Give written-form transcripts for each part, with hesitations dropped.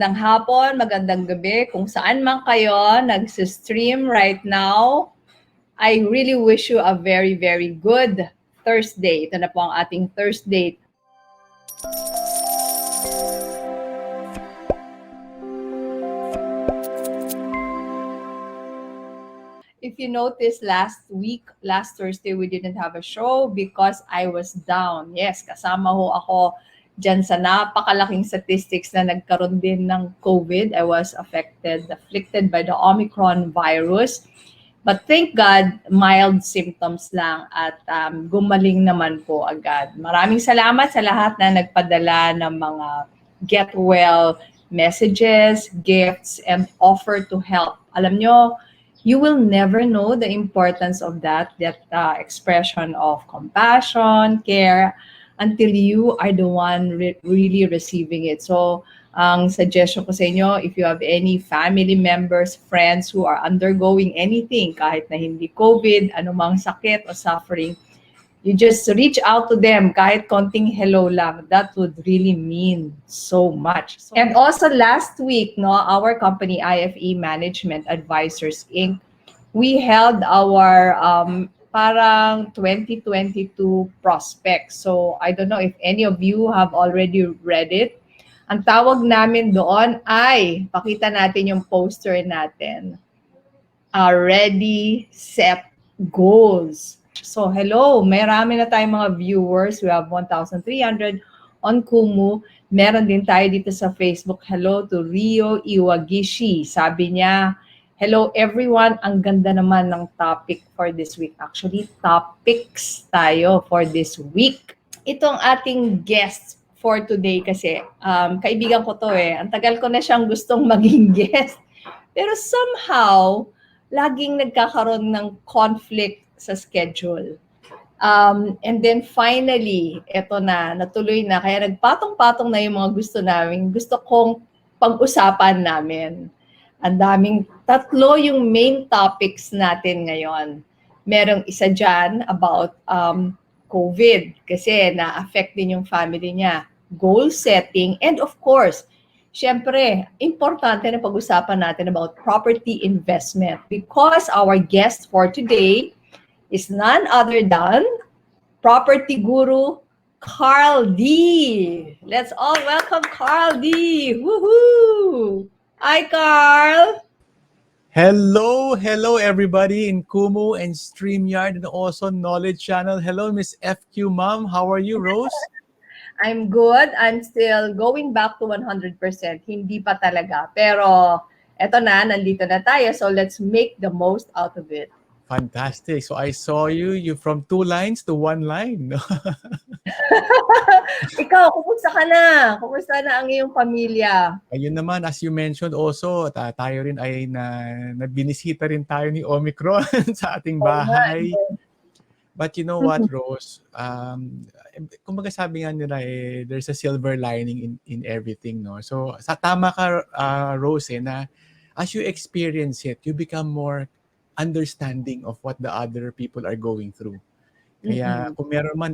Magandang hapon, magandang gabi, kung saan man kayo nag-stream right now. I really wish you a very, very good Thursday. Ito na po ang ating Thursday. If you notice, last Thursday, we didn't have a show because I was down. Yes, kasama ho ako dyan sa napakalaking statistics na nagkaroon din ng COVID. I was afflicted by the Omicron virus. But thank God, mild symptoms lang at gumaling naman po agad. Maraming salamat sa lahat na nagpadala ng mga get well messages, gifts, and offer to help. Alam nyo, you will never know the importance of that expression of compassion, care, until you are the one really receiving it. So, ang suggestion ko sa inyo, if you have any family members, friends who are undergoing anything, kahit na hindi COVID, anumang sakit o suffering, you just reach out to them, kahit konting hello lang. That would really mean so much. And also last week, our company, IFE Management Advisors Inc., we held our parang 2022 prospects. So I don't know if any of you have already read it. Ang tawag namin doon ay, pakita natin yung poster natin, Ready, Set, Goals. So hello, marami na tayong mga viewers. We have 1,300 on Kumu. Meron din tayo dito sa Facebook. Hello to Rio Iwagishi. Sabi niya, hello everyone, ang ganda naman ng topic for this week. Actually, topics tayo for this week. Itong ating guest for today kasi, kaibigan ko to eh. Ang tagal ko na siyang gustong maging guest. Pero somehow, laging nagkakaroon ng conflict sa schedule. And then finally, eto na, natuloy na. Kaya nagpatong-patong na yung mga gusto namin. Gusto kong pag-usapan namin. Ang daming, tatlo yung main topics natin ngayon. Merong isa dyan about COVID kasi na-affect din yung family niya. Goal setting and of course, syempre, importante na pag-usapan natin about property investment because our guest for today is none other than property guru Carl D. Let's all welcome Carl D. Woohoo! Hi, Carl! Hello everybody in Kumu and StreamYard and also Knowledge Channel. Hello, Miss FQ Mom. How are you, Rose? I'm good. I'm still going back to 100%. Hindi pa talaga. Pero eto na, nandito na tayo. So let's make the most out of it. Fantastic. So I saw you from 2 lines to 1 line. Ikaw, kumusta ka na? Kumusta na ang iyong pamilya? Ayun naman, as you mentioned also, tayo rin ay nabinisita rin tayo ni Omicron sa ating bahay. But you know what, Rose? Kumbaga sabi nga nila there's a silver lining in everything, no? So sa tama ka, Rose, na as you experience it, you become more understanding of what the other people are going through. Kaya kung meron man,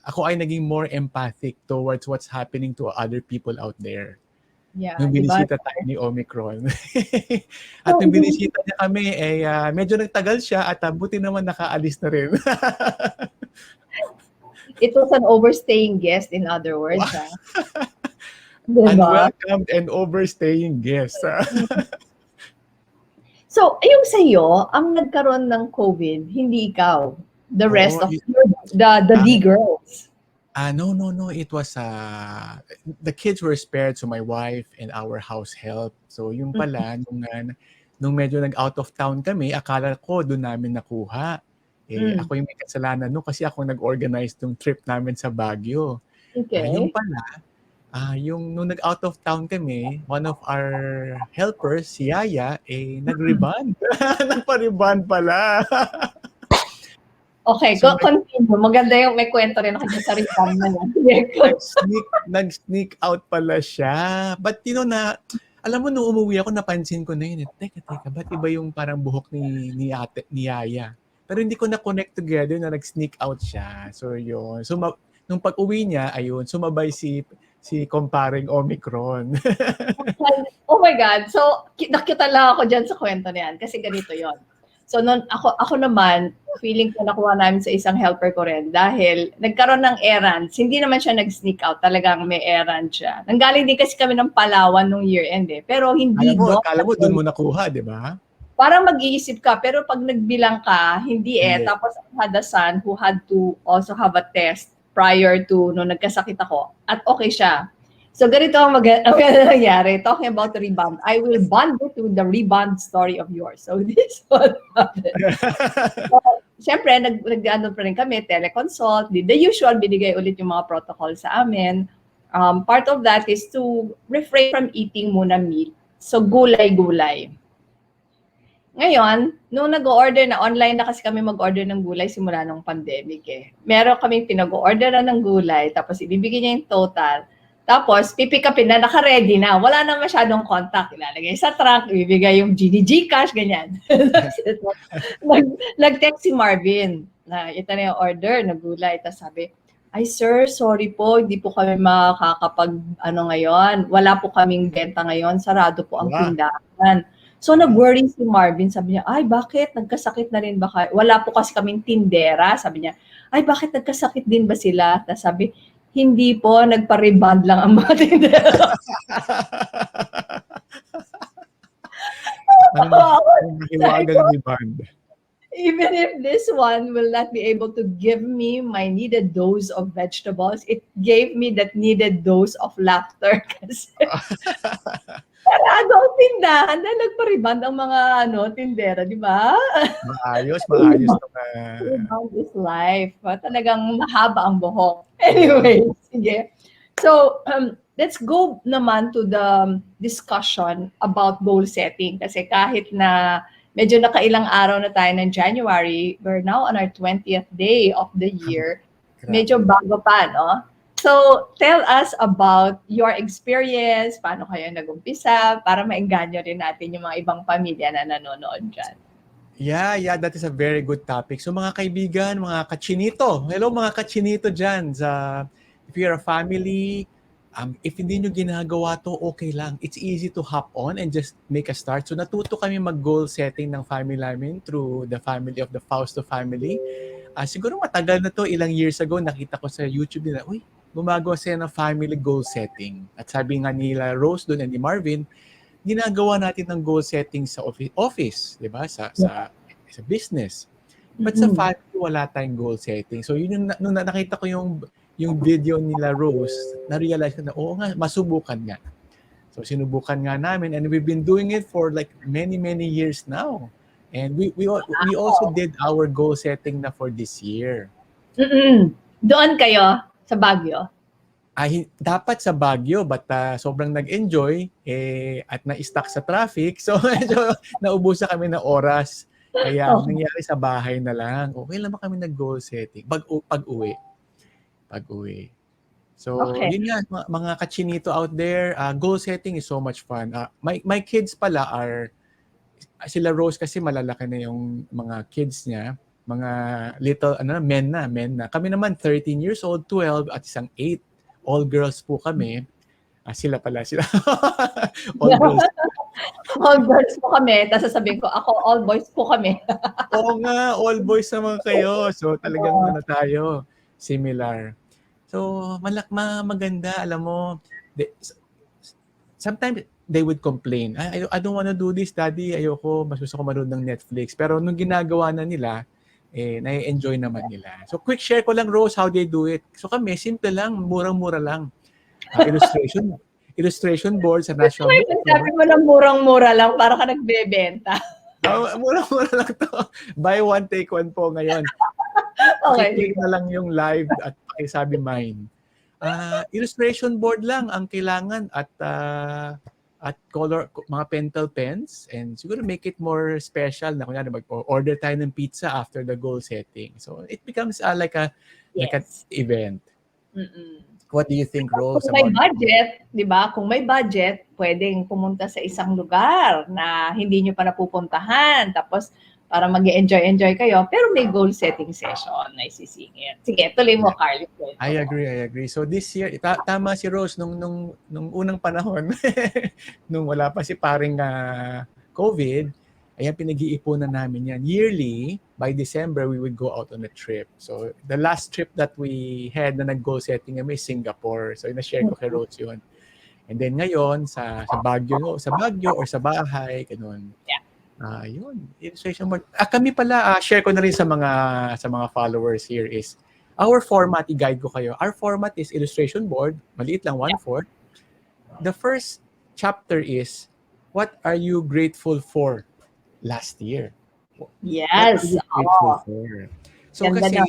ako ay naging more empathic towards what's happening to other people out there. Yeah, Nung binisita tayo ni Omicron. At nung binisita niya kami, medyo nagtagal siya at buti naman nakaalis na rin. It was an overstaying guest, in other words. Diba? Unwelcomed and overstaying guest. So, yung sa'yo, ang nagkaroon ng COVID, hindi ikaw. The rest of the D girls. No. It was, the kids were spared, so my wife and our house help. So yung pala, nung medyo nag-out of town kami, akala ko doon namin nakuha. Ako yung may kasalanan kasi ako nag-organize ng trip namin sa Baguio. Okay. Yung pala, nung nag-out of town kami, one of our helpers, si Yaya, nag-rebond. Nagpa-rebond pala. Okay, so, continue. Maganda yung may kwento rin ako sa rebond na yan. Nag-sneak out pala siya. But alam mo, nung umuwi ako, napansin ko na yun. Teka, ba't iba yung parang buhok ni Yaya? Pero hindi ko na-connect together na nag-sneak out siya. So yun. So nung pag-uwi niya, ayun, sumabay si si comparing Omicron. Oh my God. So, nakita lang ako dyan sa kwento na yan kasi ganito yon. So, ako naman, feeling ko nakuha namin sa isang helper ko rin dahil nagkaroon ng errands. Hindi naman siya nag-sneak out. Talagang may errand siya. Nanggaling din kasi kami ng Palawan nung year-end eh. Pero hindi Akala mo doon mo nakuha, di ba? parang mag-iisip ka, pero pag nagbilang ka, hindi eh. Hindi. Tapos I had a son who had to also have a test prior to nung nagkasakit ako. At okay siya. So ganito ang nangyari. Talking about the rebound. I will bond it with the rebound story of yours. So this one happened. So, siyempre, nag-ano pa rin kami, teleconsult, the usual, binigay ulit yung mga protocol sa amin. Part of that is to refrain from eating muna meat. So gulay-gulay. Ngayon, nung nag-order na, online na kasi kami mag-order ng gulay simula nung pandemic eh. Meron kaming pinag-orderan ng gulay, tapos ibibigay niya yung total. Tapos, pipick upin na, naka-ready na. Wala na masyadong contact. Ilalagay sa truck, ibibigay yung Gcash, ganyan. Nag-text si Marvin na ito na yung order na gulay. Tapos sabi, ay sir, sorry po, hindi po kami makakapag ngayon. Wala po kaming benta ngayon, sarado po ang tindahan. So nag-worry si Marvin, sabi niya, ay bakit? Nagkasakit na rin ba kayo? Wala po kasi kaming tindera, sabi niya. Ay bakit nagkasakit din ba sila? Tapos sabi, hindi po, nagpa-rebound lang ang mga tindera. Hiwagang rebound. Even if this one will not be able to give me my needed dose of vegetables, it gave me that needed dose of laughter. Kasi parado ang tindahan na nagpa-rebound ang mga tindera, di ba? Maayos. Rebound is life. Talagang mahaba ang buhok. Anyway, sige. So, let's go naman to the discussion about goal setting. Kasi kahit na medyo nakailang araw na tayo ng January, we're now on our 20th day of the year. Medyo bago pa, no? So, tell us about your experience, paano kayo nag-umpisa, para maengganyo rin natin yung mga ibang pamilya na nanonood dyan. Yeah, that is a very good topic. So mga kaibigan, mga kachinito, hello mga kachinito dyan. If you're a family, if hindi nyo ginagawa to, okay lang. It's easy to hop on and just make a start. So natuto kami mag-goal setting ng family namin through the family of the Fausto family. Siguro matagal na to, ilang years ago, nakita ko sa YouTube nila, uy, gumagawa sila ng family goal setting. At sabi nga nila Rose doon and ni Marvin, ginagawa natin ng goal setting sa office, di ba? Sa business. But sa family, wala tayong goal setting. So yun yung nung nakita ko yung video nila Rose, na-realize ko na, oo nga, masubukan nga. So sinubukan nga namin and we've been doing it for like many years now. And we also did our goal setting na for this year. Doon kayo sa Baguio? Dapat sa Baguio, but sobrang nag-enjoy at na-stuck sa traffic. So medyo naubusan kami ng oras. Kaya nangyari sa bahay na lang. Okay lang ba kami nag-goal setting? Pag-uwi. So yun nga, mga kachinito out there, goal setting is so much fun. My kids pala sila Rose kasi malalaki na yung mga kids niya. Mga little men na. Kami naman 13 years old, 12 at isang 8. All girls po kami. Sila. All girls. All girls po kami. Tapos sasabihin ko, ako all boys po kami. Oo nga, all boys naman kayo. So talagang tayo, similar. So maganda, alam mo, sometimes they would complain, I don't want to do this, daddy, ayoko, mas gusto ko manood ng Netflix. Pero nung ginagawa na nila, nai-enjoy naman nila. So quick share ko lang, Rose, how they do it. So kami, simple lang, murang-mura lang. Illustration board sa National Bookstore. Sabi mo lang murang-mura lang, para ka nagbebenta. Murang-mura lang to. Buy one, take one po ngayon. Okay. Click na lang yung live at pakisabi mine. Illustration board lang ang kailangan at color, mga pentel pens, and siguro make it more special na kunyari mag-order tayo ng pizza after the goal setting. So it becomes like an event. What do you think, Rose? Kung may budget, di ba? Kung may budget, pwedeng pumunta sa isang lugar na hindi nyo pa napupuntahan. Tapos para mag-enjoy kayo, pero may goal setting session na isisingit. Sige, tuloy mo, Carly. I agree. So this year, tama si Rose nung unang panahon, nung wala pa si paring COVID, ayan, pinag-iipunan namin yan. Yearly, by December, we would go out on a trip. So the last trip that we had na nag-goal setting kami is Singapore. So ina-share ko kay Rose yun. And then ngayon, sa Baguio or sa bahay, ganun. Yeah. Yun, illustration board. Kami pala, share ko na rin sa mga followers here is, our format, i-guide ko kayo. Our format is illustration board, maliit lang, 1/4. The first chapter is, what are you grateful for last year? Yes. What are you grateful for? So Ganda kasi, na.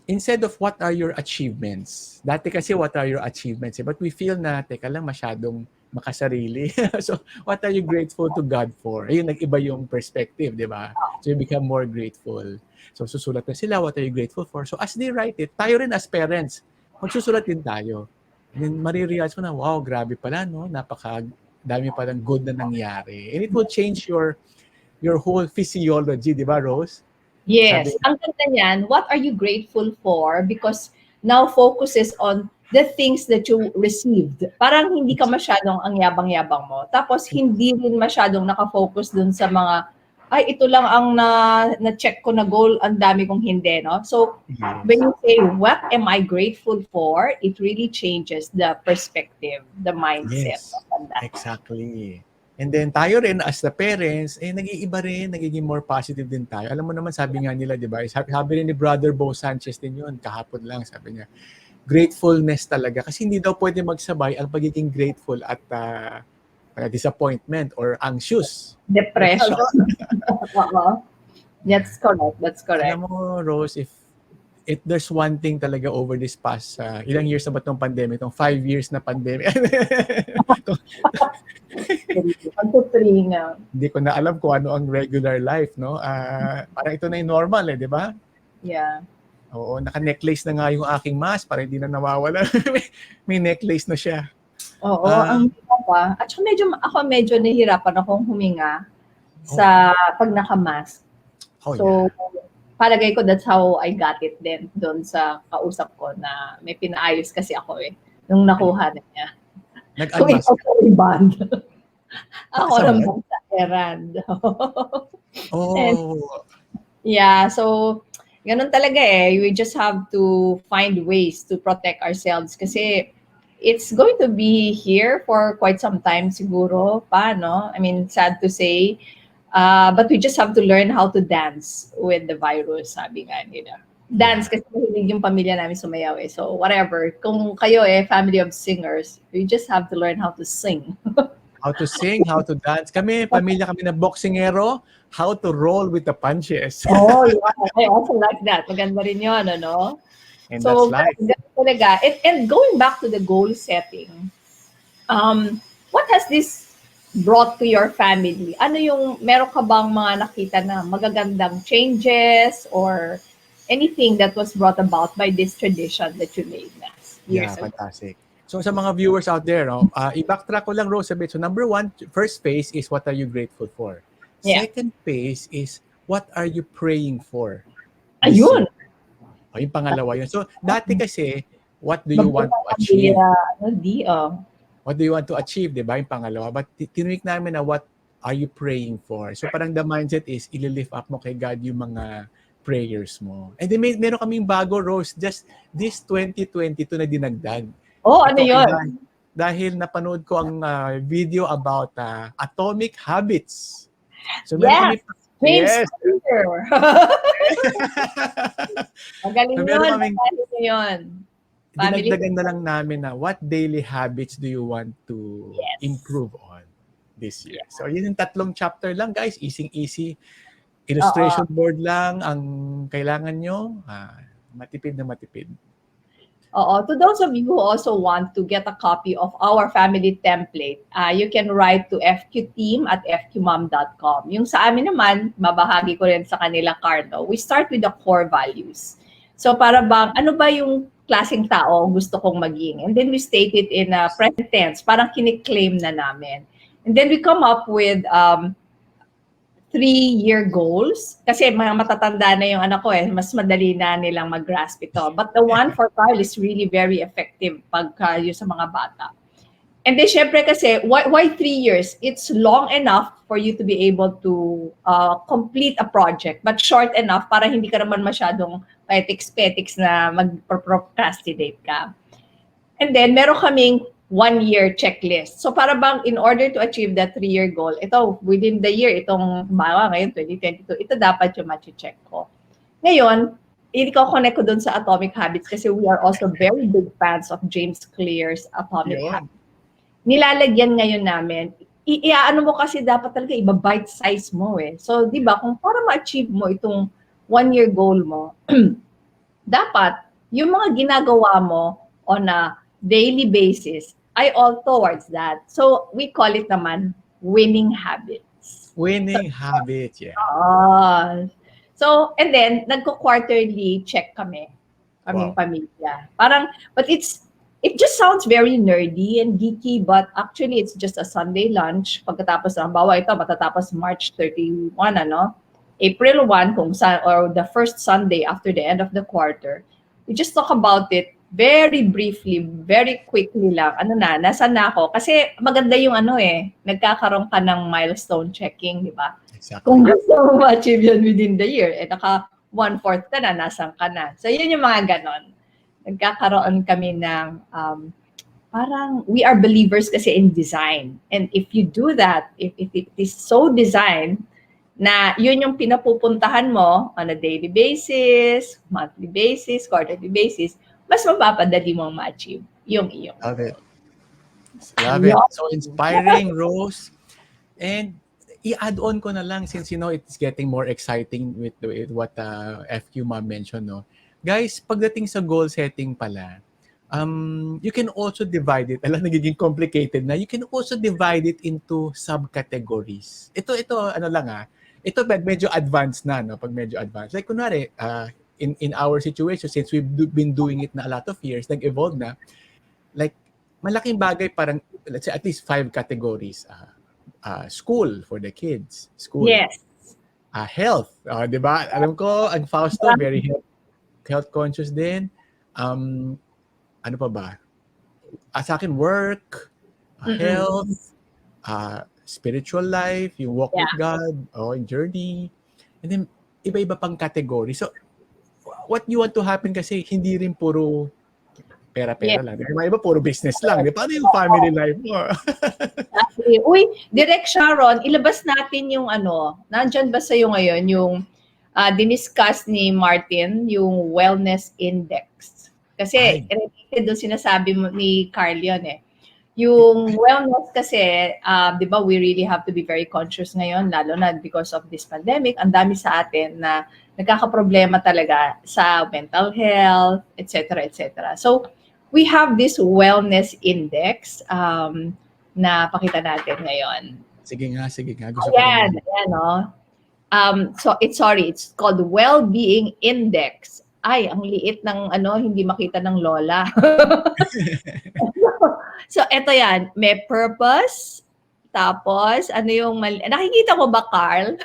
instead of what are your achievements, dati kasi what are your achievements, but we feel na, teka lang, masyadong makasarili. So, what are you grateful to God for? Ayun, nag-iba yung perspective, di ba? So, you become more grateful. So, susulat na sila, what are you grateful for? So, as they write it, tayo rin as parents, magsusulat din tayo. And then, marirealize mo na, wow, grabe pala, no? Dami palang good na nangyari. And it will change your whole physiology, di ba, Rose? Yes. Ang ganda niyan, what are you grateful for? Because now focuses on the things that you received. Parang hindi ka masyadong ang yabang-yabang mo. Tapos hindi rin masyadong nakafocus dun sa mga, ay, ito lang ang na-check ko na goal, ang dami kong hindi, no? So, when you say, what am I grateful for? It really changes the perspective, the mindset. Yes, exactly. And then tayo rin as the parents, nag-iiba rin, nagiging more positive din tayo. Alam mo naman, sabi nga nila, di ba? Sabi rin ni Brother Bo Sanchez din yun, kahapon lang, sabi niya, gratefulness talaga. Kasi hindi daw pwede magsabay ang pagiging grateful at disappointment or anxious. Depression. That's correct. Alam mo, Rose, if there's one thing talaga over this past, ilang years na ba itong pandemic? Itong 5 years na pandemic. Hindi ko na alam kung ano ang regular life, no? Parang ito na yung normal, di ba? Yeah. Oo, naka-necklace na nga yung aking mask para hindi na nawawala. May necklace na siya. Oo, ang pa. At saka medyo nahihirapan akong huminga sa pag naka-mask. So, palagay ko that's how I got it din doon sa kausap ko na may pinaayos kasi ako nung nakuha na niya. Nag-unmask ka? Band. Ako naman sa errand. Yeah, so ganun talaga we just have to find ways to protect ourselves kasi it's going to be here for quite some time siguro pa, no? I mean, sad to say, but we just have to learn how to dance with the virus, sabi nga nila. Dance kasi mahilig yung pamilya namin sumayaw So whatever, kung kayo family of singers, we just have to learn how to sing. How to sing, how to dance. Pamilya kami na boxingero, how to roll with the punches. Oh, yeah. I also like that. Maganda rin yun, ano? And so, that's life. Talaga. And going back to the goal setting, what has this brought to your family? Ano yung, meron ka bang mga nakita na magagandang changes or anything that was brought about by this tradition that you made years ago? Fantastic. So sa mga viewers out there, i-backtrack ko lang, Rose, a bit. So number 1, first phase is what are you grateful for? Yeah. Second phase is what are you praying for? Ayun! Yung pangalawa yun. So dati kasi, what do you want to achieve? What do you want to achieve, di ba? Yung pangalawa. But tinuik namin na what are you praying for? So parang the mindset is, ili-lift up mo kay God yung mga prayers mo. And then meron kaming bago, Rose, just this 2022 na dinagdag. Ano yun? Dahil napanood ko ang video about atomic habits. So meron kami Magaling yun. Dinagdagan na lang namin na what daily habits do you want to improve on this year. So yun yung 3 chapter lang, guys. Easy. Illustration board lang ang kailangan nyo. Matipid na matipid. To those of you who also want to get a copy of our family template, you can write to fqteam@fqmom.com. Yung sa amin naman, mabahagi ko rin sa kanila, Carlo. We start with the core values. So para bang, ano ba yung klaseng tao gusto kong maging? And then we state it in a present tense, parang kiniklaim na namin. And then we come up with 3-year goals. Kasi mga matatanda na yung anak ko mas madali na nilang mag-grasp ito. But the one for Carl is really very effective pagka yung sa mga bata. And then, syempre kasi, why 3 years? It's long enough for you to be able to complete a project, but short enough para hindi ka naman masyadong petiks-petiks na mag-procrastinate ka. And then, meron kaming 1-year checklist. So, para bang in order to achieve that 3-year goal, ito, within the year, itong, bawa ngayon, 2022, ito dapat yung check ko. Ngayon, i-connect ko dun sa Atomic Habits kasi we are also very big fans of James Clear's Atomic Habits. Nilalagyan ngayon namin, iaano mo kasi dapat talaga iba-bite size mo So, di ba, kung para ma-achieve mo itong 1-year goal mo, dapat yung mga ginagawa mo on a daily basis ay all towards that. So, we call it naman winning habits. Winning habits, yeah. So, and then, nagko-quarterly check kaming pamilya. Parang, but it just sounds very nerdy and geeky, but actually, it's just a Sunday lunch. Pagkatapos ng bawa ito, matatapos March 31, April 1, or the first Sunday after the end of the quarter. We just talk about it very briefly, very quickly lang. Nasaan na ako? Kasi maganda yung nagkakaroon ka ng milestone checking, di ba? Exactly. Kung gusto mo ma-achieve yun within the year, naka 1/4 ka na, nasan ka na. So, yun yung mga ganon. Nagkakaroon kami ng, parang we are believers kasi in design. And if you do that, if it is so designed, na yun yung pinapupuntahan mo on a daily basis, monthly basis, quarterly basis, mas mapapadali mong ma-achieve yung iyong. Love it. Love it. So inspiring, Rose. And i-add on ko na lang since it's getting more exciting with what FQ Ma'am mentioned, no? Guys, pagdating sa goal setting pala, you can also divide it. Alam, nagiging complicated na. You can also divide it into subcategories. Ito ito medyo advanced na, no? Pag medyo advanced. Like kunwari, in our situation, since we've been doing it na a lot of years, nag-evolve na, like, malaking bagay parang, let's say, at least 5 categories. School for the kids. School. Yes. Health. Di ba? Alam ko, ang Fausto, very health conscious din. Ano pa ba? Sa akin, work, health, spiritual life, yung walk with God, yung journey. And then, iba-iba pang category. So, what you want to happen kasi, hindi rin puro pera-pera lang. Yung iba, puro business lang. Paano yung family life mo? Uy, Direk Sharon, ilabas natin yung nandyan ba sa'yo ngayon, yung diniscuss ni Martin, yung wellness index. Kasi, related doon sinasabi mo ni Carl yun Yung wellness kasi, di ba, we really have to be very conscious ngayon, lalo na because of this pandemic. Ang dami sa atin na nagkakaproblema talaga sa mental health, etc., etc. So, we have this wellness index na pakita natin ngayon. Sige nga. Gusto ko ayan, so, it's called Well-Being Index. Ay, ang liit ng hindi makita ng lola. So, eto yan. May purpose. Tapos, nakikita mo ba, Carl?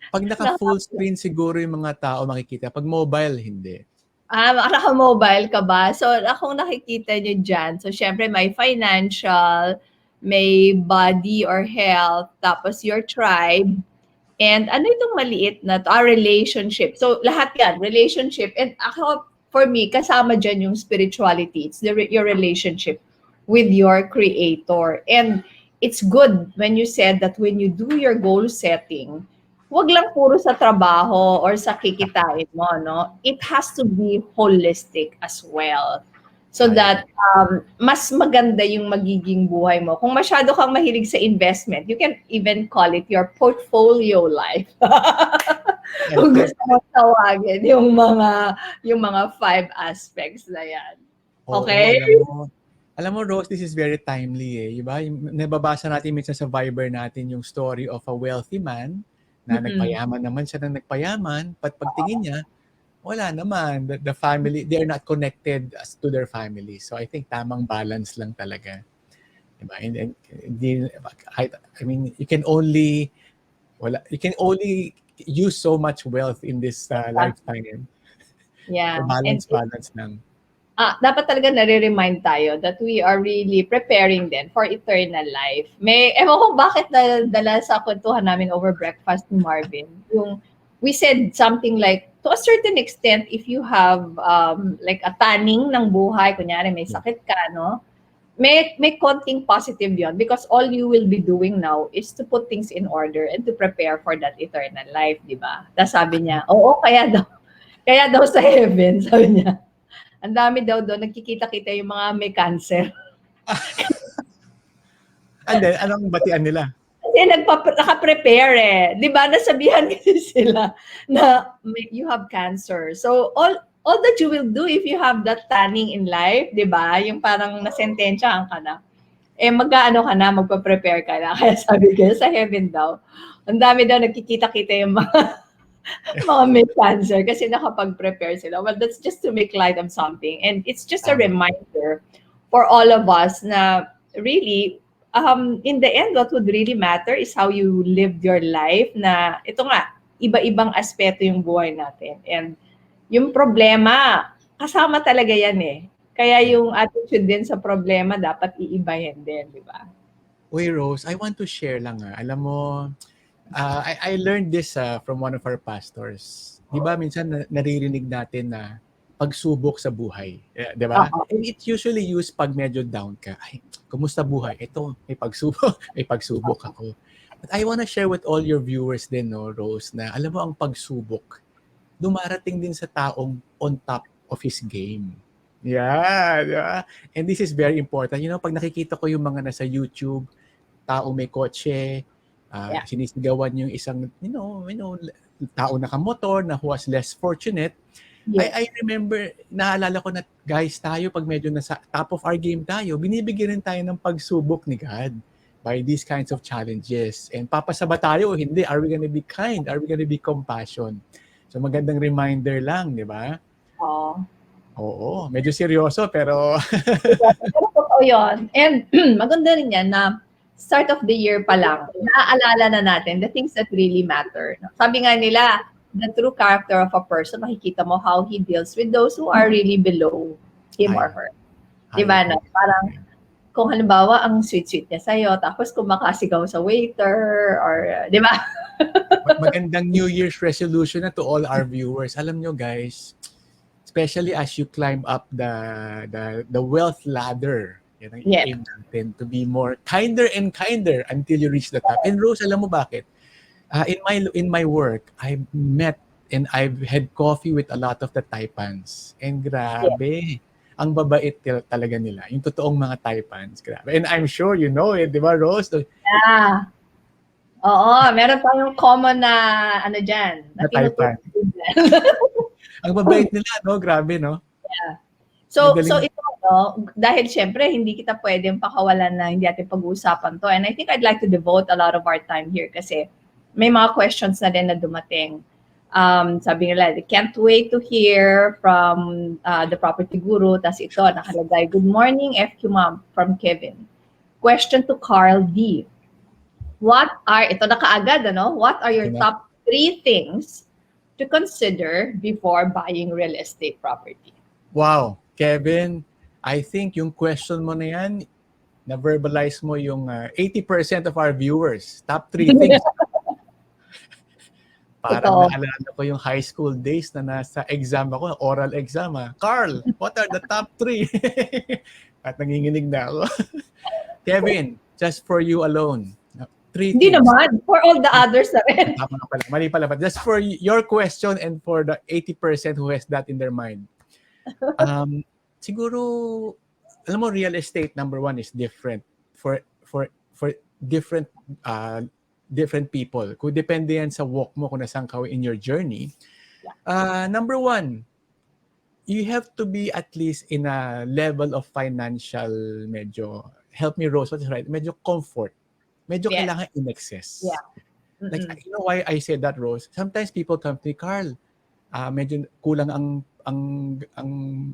Pag naka-full screen siguro yung mga tao makikita. Pag mobile, hindi. Naka-mobile ka ba? So, akong nakikita nyo dyan. So, syempre, may financial, may body or health, tapos your tribe, and itong maliit na to? Relationship. So, lahat yan, relationship. And ako, for me, kasama dyan yung spirituality. It's your relationship with your creator. And it's good when you said that when you do your goal setting, wag lang puro sa trabaho or sa kikitain mo, no? It has to be holistic as well. So that mas maganda yung magiging buhay mo. Kung masyado kang mahilig sa investment, you can even call it your portfolio life. Kung gusto mo tawagin yung mga 5 aspects na yan. Okay? Alam mo, Rose, this is very timely Diba? Nababasa natin minsan sa Viber natin yung story of a wealthy man na nagpayaman naman siya ng nagpayaman, pagtingin niya, wala naman. The family, they are not connected to their family. So I think tamang balance lang talaga. Diba? And I mean, you can only use so much wealth in this lifetime. So Yeah. And balance lang. dapat talaga nare-remind tayo that we are really preparing then for eternal life. Ewan ko bakit dala sa kwentuhan namin over breakfast ni Marvin. We said something like, to a certain extent, if you have like a tanning ng buhay, kunyari may sakit ka, no? May konting positive yon because all you will be doing now is to put things in order and to prepare for that eternal life, di ba? Tapos sabi niya, oo, kaya daw sa heaven, sabi niya, ang dami daw doon, nagkikita-kita yung mga may cancer. And then, anong batian nila? Kasi naka-prepare eh. Di ba? Nasabihan kasi sila na you have cancer. So, all that you will do if you have that tanning in life, di ba? Yung parang nasentensyahan ka na. Mag-ano ka na, magpa-prepare ka na. Kaya sabi ko, sa heaven daw, ang dami daw nagkikita-kita yung mga may cancer kasi nakapag-prepare sila. Well, that's just to make light of something. And it's just a reminder for all of us na really, in the end, what would really matter is how you lived your life na, ito nga, iba-ibang aspeto yung buhay natin. And yung problema, kasama talaga yan eh. Kaya yung attitude din sa problema, dapat iibahin din, di ba? Uy, Rose, I want to share lang. Alam mo, I learned this from one of our pastors. Di ba, minsan naririnig natin na pagsubok sa buhay. Di ba? And it's usually used pag medyo down ka. Ay, kumusta buhay? Ito, may pagsubok ako. But I wanna share with all your viewers din, no, Rose, na alam mo ang pagsubok, dumarating din sa taong on top of his game. Yeah. And this is very important. You know, pag nakikita ko yung mga nasa YouTube, tao may kotse, sinisigawan yung isang, tao nakamotor na who was less fortunate. Yes. I remember, naalala ko na, guys, tayo pag medyo nasa top of our game tayo, binibigyan rin tayo ng pagsubok ni God by these kinds of challenges. And papasaba tayo o hindi? Are we gonna be kind? Are we gonna be compassion? So magandang reminder lang, di ba? Oo, medyo seryoso pero... Pero totoo yun. And maganda rin yan na start of the year pa lang, naaalala na natin the things that really matter. Sabi nga nila, the true character of a person, makikita mo how he deals with those who are really below him or her. Diba? No? Parang kung halimbawa ang sweet-sweet niya sa'yo, tapos kumakasigaw sa waiter, or di ba? Magandang New Year's resolution na to all our viewers. Alam nyo guys, especially as you climb up the wealth ladder, yan ang i-aim natin, to be more kinder and kinder until you reach the top. And Rose, alam mo bakit? In my work, I've met and I've had coffee with a lot of the Taipans. And grabe, ang babait talaga nila. Yung totoong mga Taipans, grabe. And I'm sure you know it, di ba, Rose? Yeah. Oo, meron tayong common na ano dyan. Na Taipan. Ang babait nila, no? Grabe, no? Yeah. So ito, no, dahil syempre, hindi kita pwedeng pakawalan na hindi natin pag-uusapan to. And I think I'd like to devote a lot of our time here kasi may mga questions na din na dumating. Sabi nila, they can't wait to hear from the property guru. Tas ito, nakalagay, good morning, FQ Ma'am, from Kevin. Question to Carl D. Ito na kaagad, ano? What are your top 3 things to consider before buying real estate property? Wow, Kevin, I think yung question mo na yan, na-verbalize mo yung 80% of our viewers. Top 3 things. Parang naalala ko yung high school days na nasa exam ako, oral exam. Carl, what are the top 3? At nanginginig na ako. Kevin, just for you alone. 3 Hindi things. naman. For all the others na rin. Mali pala. But just for your question and for the 80% who has that in their mind. Siguro, alam mo, real estate, number 1 is different for different different people. Kung depende yan sa walk mo, kung nasaan ka in your journey. Number 1, you have to be at least in a level of financial medyo, help me Rose, what is right? Medyo comfort. Medyo kailangan in excess. Yeah. Like, you know why I say that, Rose? Sometimes people come to me, Carl, medyo kulang ang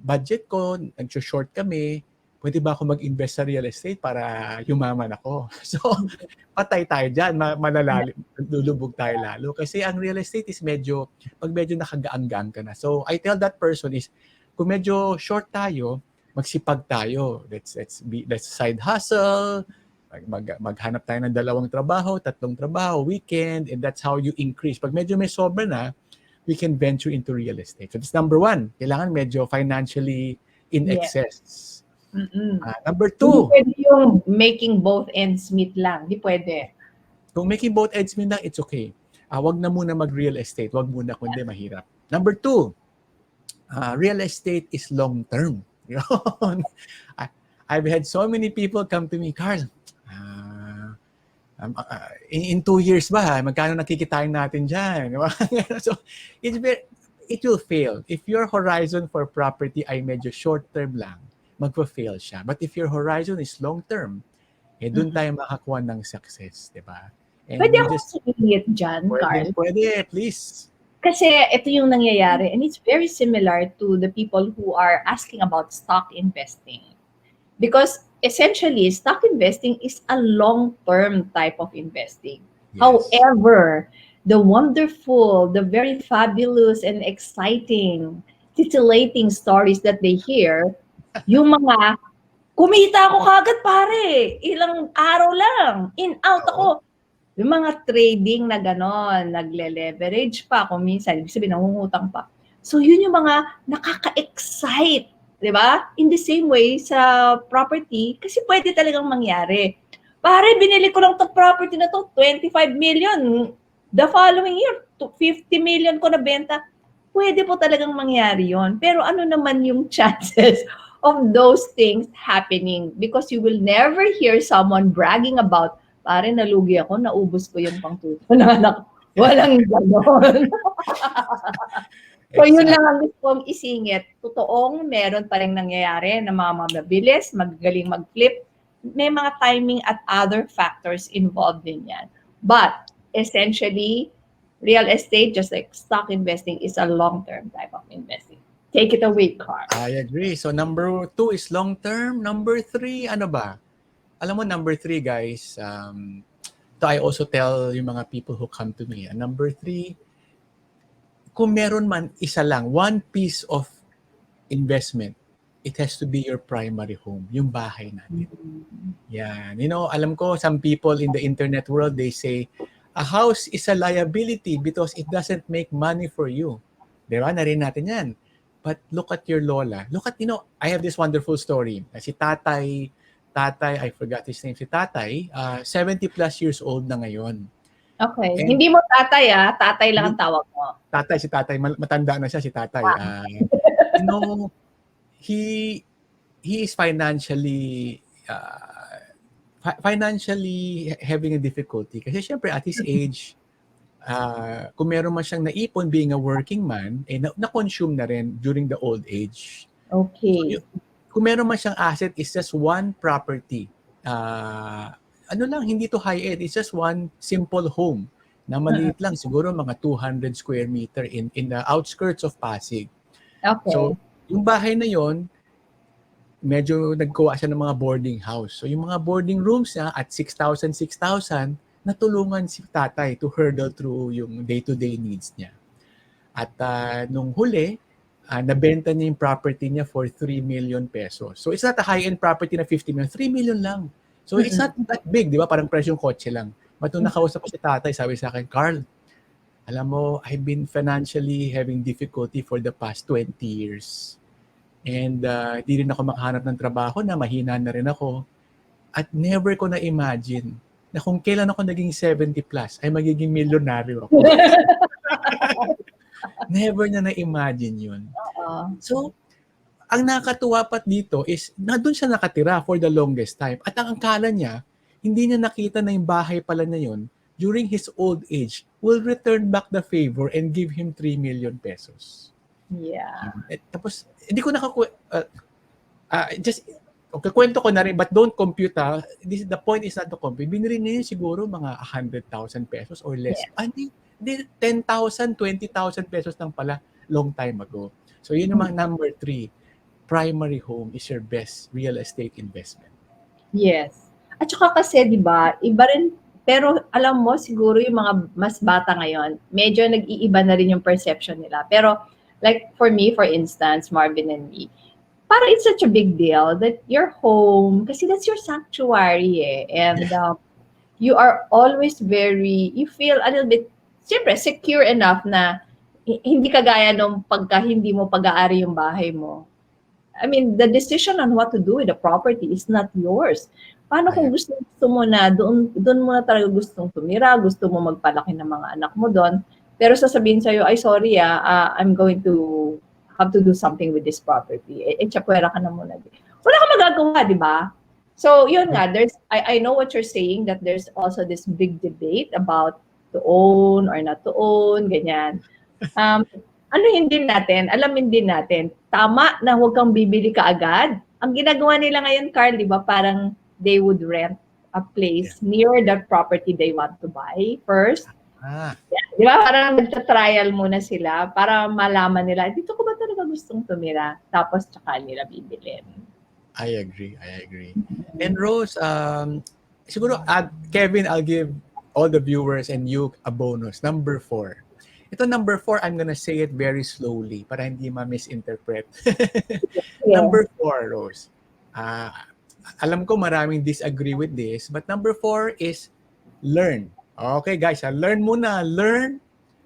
budget ko, nag-short kami, pwede ba ako mag-invest sa real estate para yumaman ako? So, patay tayo dyan, malalalim, lulubog tayo lalo. Kasi ang real estate is pag medyo nakagaang-gaang ka na. So, I tell that person is, kung medyo short tayo, magsipag tayo. Let's side hustle, maghanap tayo ng 2 trabaho, 3 trabaho, weekend, and that's how you increase. Pag medyo may sobra na, we can venture into real estate. So, that's number 1. Kailangan medyo financially in Yes. excess. Number Hindi 2, pwede yung making both ends meet lang. Hindi pwede. kung making both ends meet lang, it's okay. Wag na muna mag-real estate. Wag muna, kundi mahirap. Number 2, real estate is long-term. Yun. I've had so many people come to me, Carl, in 2 years ba, magkano nakikitain natin dyan? So, it will fail. If your horizon for property ay medyo short-term lang, magpa-fail siya. But if your horizon is long-term, doon tayo makakuha ng success, di ba? And Pwede you ako sumingit dyan, Carl. Pwede, please. Kasi ito yung nangyayari, and it's very similar to the people who are asking about stock investing. Because essentially, stock investing is a long-term type of investing. Yes. However, the wonderful, the very fabulous and exciting, titillating stories that they hear, yung mga, kumita ako kagad pare, ilang araw lang, in out ako. Yung mga trading na gano'n, nagle-leverage pa, kung minsan, ibig sabihin, nangungutang pa. So, yun yung mga nakaka-excite, di ba? In the same way, sa property, kasi pwede talagang mangyari. Pare, binili ko lang itong property na to, 25 million. The following year, 50 million ko na benta. Pwede po talagang mangyari yon. Pero ano naman yung chances of those things happening? Because you will never hear someone bragging about, pare, nalugi ako, naubos ko yung pangtuto ng anak. Walang gano'n. So, yun lang ang gusto kong isingit. Totoong meron pa rin nangyayari na mga mabilis, magaling mag-flip. May mga timing at other factors involved din yan. But, essentially, real estate, just like stock investing, is a long-term type of investing. Take it away, Carl. I agree. So, number 2 is long-term. Number 3, ano ba? Alam mo, number 3, guys, to I also tell yung mga people who come to me. Number 3, kung meron man isa lang, one piece of investment, it has to be your primary home, yung bahay natin. Yan. You know, alam ko, some people in the internet world, they say, a house is a liability because it doesn't make money for you. Diba? Narinig natin yan. But look at your lola. Look at, I have this wonderful story. Si tatay, I forgot his name, si tatay, 70 plus years old na ngayon. Okay. And hindi mo tatay, tatay lang ang tawag mo. Si tatay, matanda na siya si tatay. He is financially having a difficulty kasi syempre at his age, kung meron man siyang naipon being a working man, na-consume na rin during the old age. Okay. So, kung meron man siyang asset, is just one property. Hindi to high-end. It's just one simple home na maliit lang. Siguro mga 200 square meter in the outskirts of Pasig. Okay. So, yung bahay na yon, medyo nagkuha siya ng mga boarding house. So, yung mga boarding rooms niya at 6,000, natulungan si tatay to hurdle through yung day-to-day needs niya. At nung huli, nabenta niya yung property niya for 3 million pesos. So it's not a high-end property na 50 million, 3 million lang. So it's not that big, di ba? Parang presyong kotse lang. But nung nakausap ko si tatay, sabi sa akin, Carl, alam mo, I've been financially having difficulty for the past 20 years. And di rin ako makahanap ng trabaho na mahina na rin ako. At never ko na-imagine na kung kailan ako naging 70 plus, ay magiging milyonaryo ako. Never na na-imagine yun. So, ang nakakatuwa pa dito is na doon siya nakatira for the longest time. At ang akala niya, hindi niya nakita na yung bahay pala na yun during his old age will return back the favor and give him 3 million pesos. Yeah. Tapos, hindi ko kwento ko na rin, but don't compute the point is not to compute. Binili niya yun siguro mga 100,000 pesos or less. Yeah. 10,000, 20,000 pesos lang pala long time ago. So, yun yung mga number 3. primary home is your best real estate investment. Yes. At saka kasi 'di ba, iba rin pero alam mo siguro yung mga mas bata ngayon, medyo nag-iiba na rin yung perception nila. Pero like for me, for instance, Marvin and me, parang it's such a big deal that your home, kasi that's your sanctuary eh. And you are always you feel a little bit, siyempre, secure enough na hindi kagaya nung pagka hindi mo pag-aari yung bahay mo. I mean, the decision on what to do with the property is not yours. Paano kung Ayan. gusto mo na doon mo na talaga gustong tumira, gusto mo magpalaki ng mga anak mo doon, pero sasabihin sa'yo, ay sorry I'm going to have to do something with this property. Tsapuera ka na muna. Wala kang magagawa, di ba? So, yun nga, I know what you're saying, that there's also this big debate about to own or not to own, ganyan. Alamin din natin, tama na huwag kang bibili kaagad. Ang ginagawa nila ngayon, Carl, di ba, parang they would rent a place near the property they want to buy first. Di ba, parang nagta-trial muna sila para malaman nila, dito ko ba talaga gustong tumira? Tapos tsaka nila bibilin. I agree. And Rose, siguro, Kevin, I'll give all the viewers and you a bonus. Number 4. Ito number 4, I'm gonna say it very slowly para hindi ma-misinterpret. Number 4, Rose. Alam ko maraming disagree with this, but number 4 is learn. Okay, guys, learn muna. Learn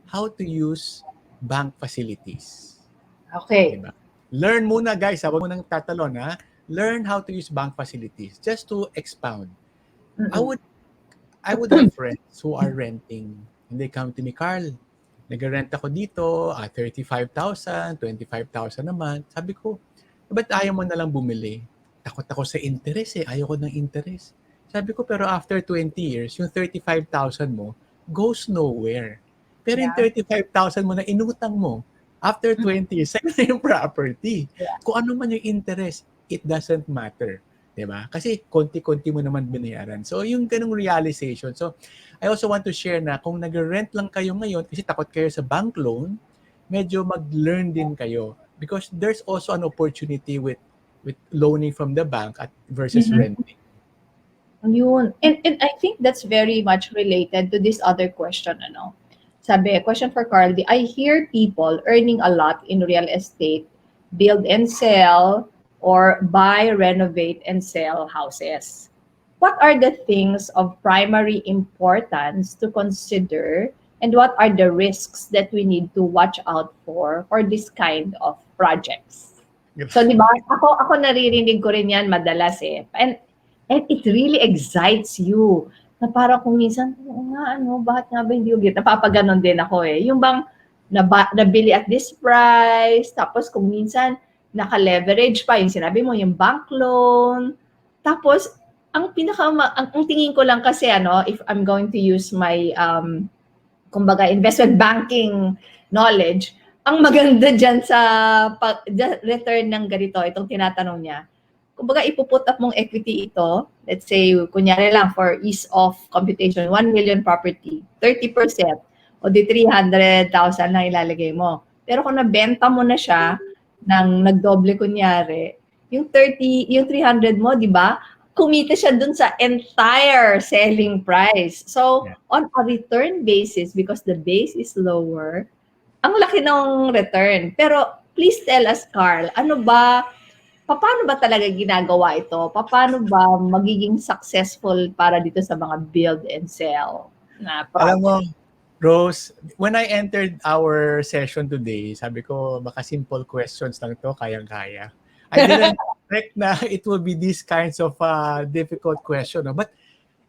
how to use bank facilities. Okay. Diba? Learn muna, guys. Huwag mo nang tatalon, ha? Learn how to use bank facilities. Just to expound. I would have friends who are renting and they come to me, Carl, nag-rent ako dito, 35,000, 25,000 naman. Sabi ko, ba't ayaw mo na lang bumili? Takot ako sa interest eh. Ayaw ko ng interest. Sabi ko, pero after 20 years, yung 35,000 mo goes nowhere. Pero yung 35,000 mo na inutang mo, after 20 years, sa'yo na yung property. Kung ano man yung interest, it doesn't matter. Diba? Kasi konti-konti mo naman binayaran. So, yung ganung realization. So, I also want to share na kung nag-rent lang kayo ngayon kasi takot kayo sa bank loan, medyo mag-learn din kayo. Because there's also an opportunity with loaning from the bank versus renting. Yun. And I think that's very much related to this other question, ano. Sabi, question for Carl, I hear people earning a lot in real estate, build and sell, or buy, renovate, and sell houses. What are the things of primary importance to consider, and what are the risks that we need to watch out for this kind of projects? So, di ba, ako naririnig ko rin yan madalas eh. And it really excites you. Na parang kung minsan, bakit nga ba hindi yung git? Napapaganon din ako eh. Yung bang nabili at this price, tapos kung minsan naka-leverage pa, yung sinabi mo, yung bank loan. Tapos, ang tingin ko lang kasi, if I'm going to use my, kumbaga, investment banking knowledge, ang maganda dyan sa return ng ganito, itong tinatanong niya, kumbaga, ipuput up mong equity ito, let's say, kunyari lang, for ease of computation, 1 million property, 30%, o di 300,000 lang ilalagay mo. Pero kung nabenta mo na siya, nang nagdoble kunyari, yung 300 mo, di ba, kumita siya dun sa entire selling price. So, on a return basis, because the base is lower, ang laki ng return. Pero, please tell us, Carl, paano ba talaga ginagawa ito? Paano ba magiging successful para dito sa mga build and sell na project? Alam mo, Rose, when I entered our session today, sabi ko, baka simple questions lang to, kayang-kaya. I didn't expect na it will be these kinds of difficult question. No? But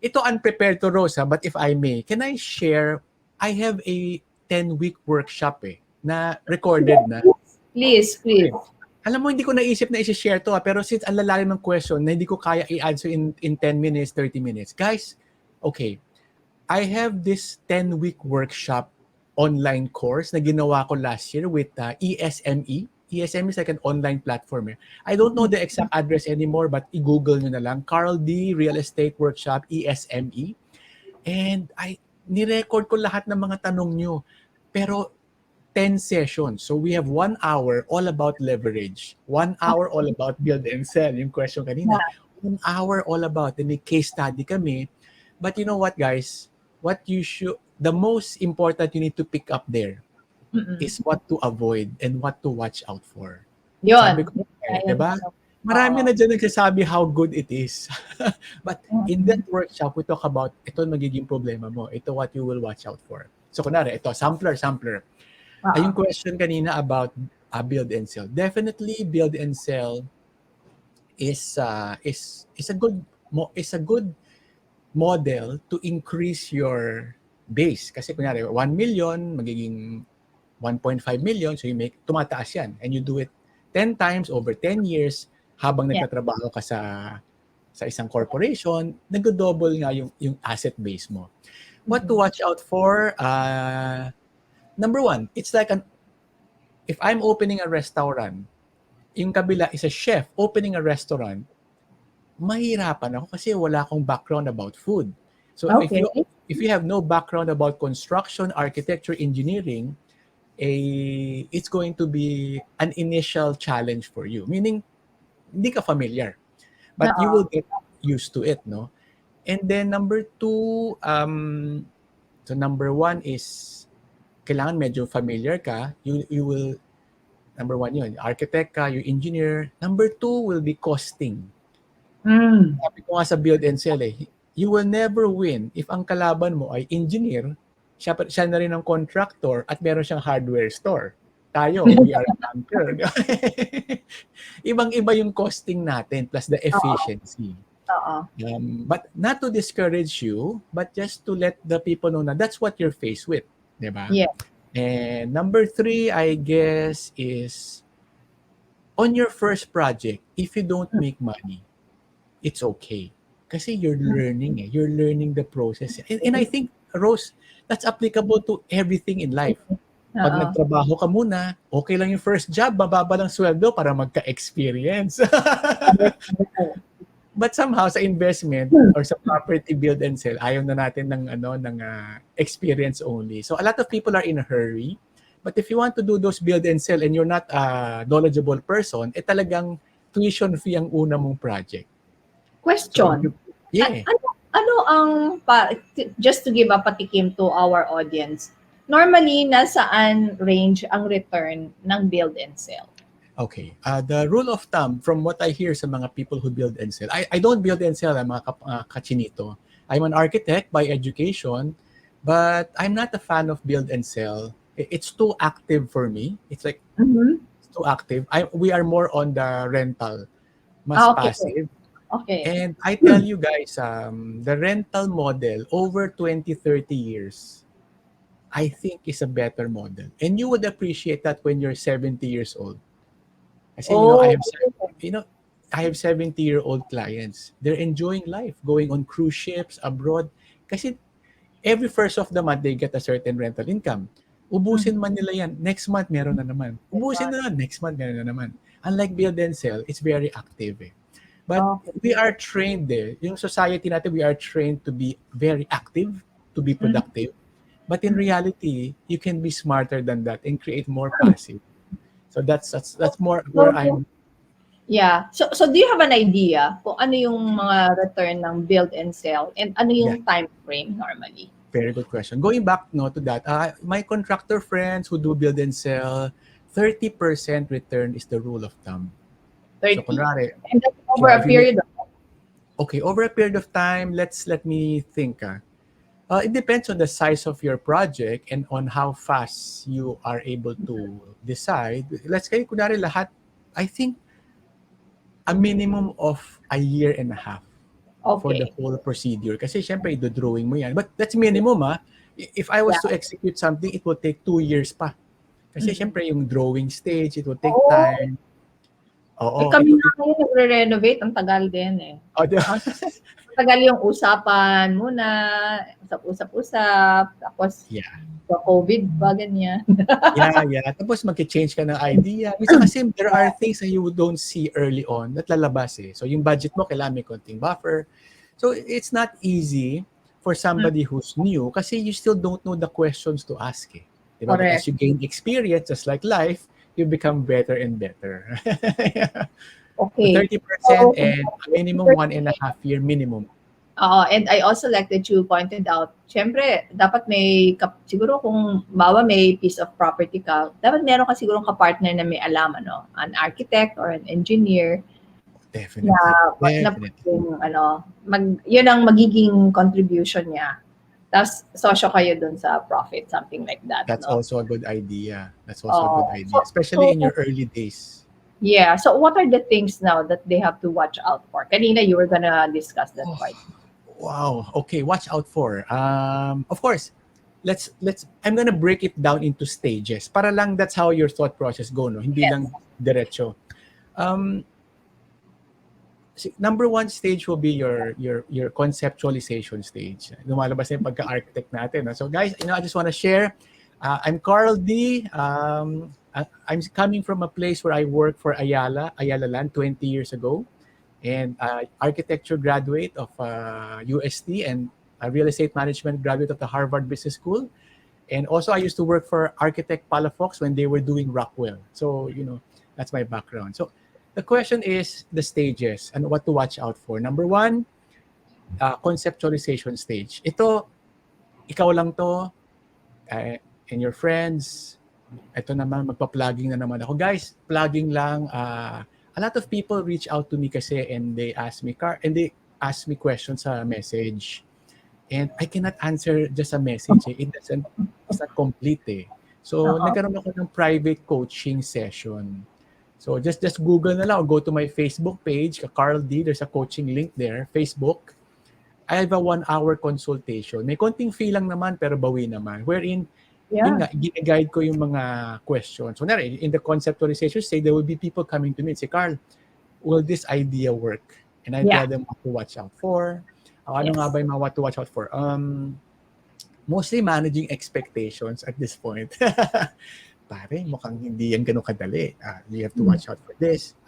ito unprepared to Rose, but if I may, can I share, I have a 10-week workshop na recorded na. Please. Okay. Alam mo, hindi ko naisip na i-share to pero since ang lalalim ng question na hindi ko kaya i-answer in 10 minutes, 30 minutes. Guys, okay. I have this 10-week workshop online course na ginawa ko last year with ESME. ESME is like an online platform. I don't know the exact address anymore, but i-google nyo na lang. Carl D. Real Estate Workshop, ESME. And nirecord ko lahat ng mga tanong nyo. Pero 10 sessions. So we have 1 hour all about leverage. 1 hour all about build and sell. Yung question kanina. 1 hour all about. Then may case study kami. But you know what, guys? The most important you need to pick up there is what to avoid and what to watch out for. Sabi Yun. ko, diba? Marami Oo. na dyan nagsasabi how good it is. But in that workshop, we talk about, ito magiging problema mo. Ito what you will watch out for. So kunwari, ito, sampler. Yung question kanina about build and sell. Definitely, build and sell is a good model to increase your base. Kasi kunyari, 1 million, magiging 1.5 million, so tumataas yan. And you do it 10 times over 10 years habang nagtatrabaho ka sa isang corporation, nag-double nga yung asset base mo. What to watch out for? Number one, it's like if I'm opening a restaurant, yung kabila is a chef opening a restaurant, mahirapan ako kasi wala akong background about food. So if you have no background about construction, architecture, engineering, it's going to be an initial challenge for you. Meaning, hindi ka familiar. But you will get used to it, no? And then number two, so number one is, kailangan medyo familiar ka. You will, number one yun, architect ka, you're engineer. Number two will be costing. Sabi ko nga sa build and sell you will never win if ang kalaban mo ay engineer, siya na rin ang contractor at meron siyang hardware store. Tayo, we are a banker. Ibang-iba yung costing natin plus the efficiency. But not to discourage you, but just to let the people know na that's what you're faced with. Diba? Yeah. And number three, I guess, is on your first project, if you don't make money, it's okay. Kasi you're learning You're learning the process. And I think, Rose, that's applicable to everything in life. Pag nagtrabaho ka muna, okay lang yung first job, mababa lang sweldo para magka-experience. But somehow sa investment or sa property build and sell, ayaw na natin ng experience only. So a lot of people are in a hurry. But if you want to do those build and sell and you're not a knowledgeable person, talagang tuition fee ang una mong project. Question. So, ano ang, just to give a patikim to our audience, normally, nasaan range ang return ng build and sell? Okay. The rule of thumb, from what I hear sa mga people who build and sell, I don't build and sell, mga kachinito. I'm an architect by education, but I'm not a fan of build and sell. It's too active for me. It's like, it's too active. We are more on the rental. Mas passive. Okay. And I tell you guys, the rental model over 20, 30 years, I think is a better model. And you would appreciate that when you're 70 years old. Kasi, I have 70-year-old clients. They're enjoying life, going on cruise ships, abroad. Kasi every first of the month, they get a certain rental income. Ubusin man nila yan. Next month, meron na naman. Ubusin na lang. Next month, meron na naman. Unlike build and sell, it's very active. But we are trained yung society natin, we are trained to be very active, to be productive. But in reality, you can be smarter than that and create more passive. So that's more where I'm. Yeah. So do you have an idea kung ano yung mga return ng build and sell and ano yung time frame normally? Very good question. Going back to that, my contractor friends who do build and sell, 30% return is the rule of thumb. 30. So kunwari, and that's over a period of time? Okay, over a period of time, let me think. It depends on the size of your project and on how fast you are able to decide. Let's say, kunwari lahat, I think a minimum of a year and a half for the whole procedure. Kasi syempre, i-drawing mo yan. But that's minimum, If I was to execute something, it would take 2 years pa. Kasi syempre, yung drawing stage, it would take time. Kami na ngayon nagre-renovate, ang tagal din tagal yung usapan muna, usap-usap, tapos COVID ba, ganyan. Tapos mag-change ka ng idea. Minsan kasi there are things that you don't see early on at lalabas So yung budget mo, kailangan may konting buffer. So it's not easy for somebody who's new kasi you still don't know the questions to ask Diba? But as Correct. you gain experience, just like life, you become better and better. So Okay. 30% So, and a minimum 1.5 year minimum. and I also like that you pointed out, syempre, dapat may, siguro kung bawa may piece of property ka, dapat meron ka siguro kapartner na may alam, ano, an architect or an engineer na, Definitely. na Definitely. yun ang magiging contribution niya. Tapos, sosyo kayo dun sa profit, something like that, That's no? also a good idea. That's also a good idea, So, especially in your early days. yeah. So, what are the things now that they have to watch out for? Kanina, you were gonna discuss that Oh, part. wow. Okay, watch out for. Of course, let's I'm gonna break it down into stages. Para lang that's how your thought process go, no? Hindi Yes. lang diretso. Number one stage will be your conceptualization stage. Lumalabas na yung pagka-architect natin. No? So guys, I just want to share. I'm Carl D. I'm coming from a place where I worked for Ayala Land 20 years ago. And architecture graduate of UST and a real estate management graduate of the Harvard Business School. And also I used to work for architect Palafox when they were doing Rockwell. So, that's my background. So the question is the stages and what to watch out for. Number one, conceptualization stage. Ito, ikaw lang to, and your friends. Ito naman, magpa-plugging na naman ako. Guys, plugging lang. A lot of people reach out to me kasi and they ask me questions sa message. And I cannot answer just a message. It's not complete eh. So, Uh-huh. nagkaroon ako ng private coaching session. So, just Google na lang or go to my Facebook page, Carl D. There's a coaching link there, Facebook. I have a 1-hour consultation. May konting fee lang naman pero bawi naman. Wherein, yun Yeah. nga, gine-guide ko yung mga questions. So, in the conceptualization stage, there will be people coming to me and say, Carl, will this idea work? And I Yeah. tell them what to watch out for. Ano nga Yes. ba yung mga what to watch out for? Mostly managing expectations at this point. Pare, mukhang hindi yan ganun kadali. You have to watch out for this.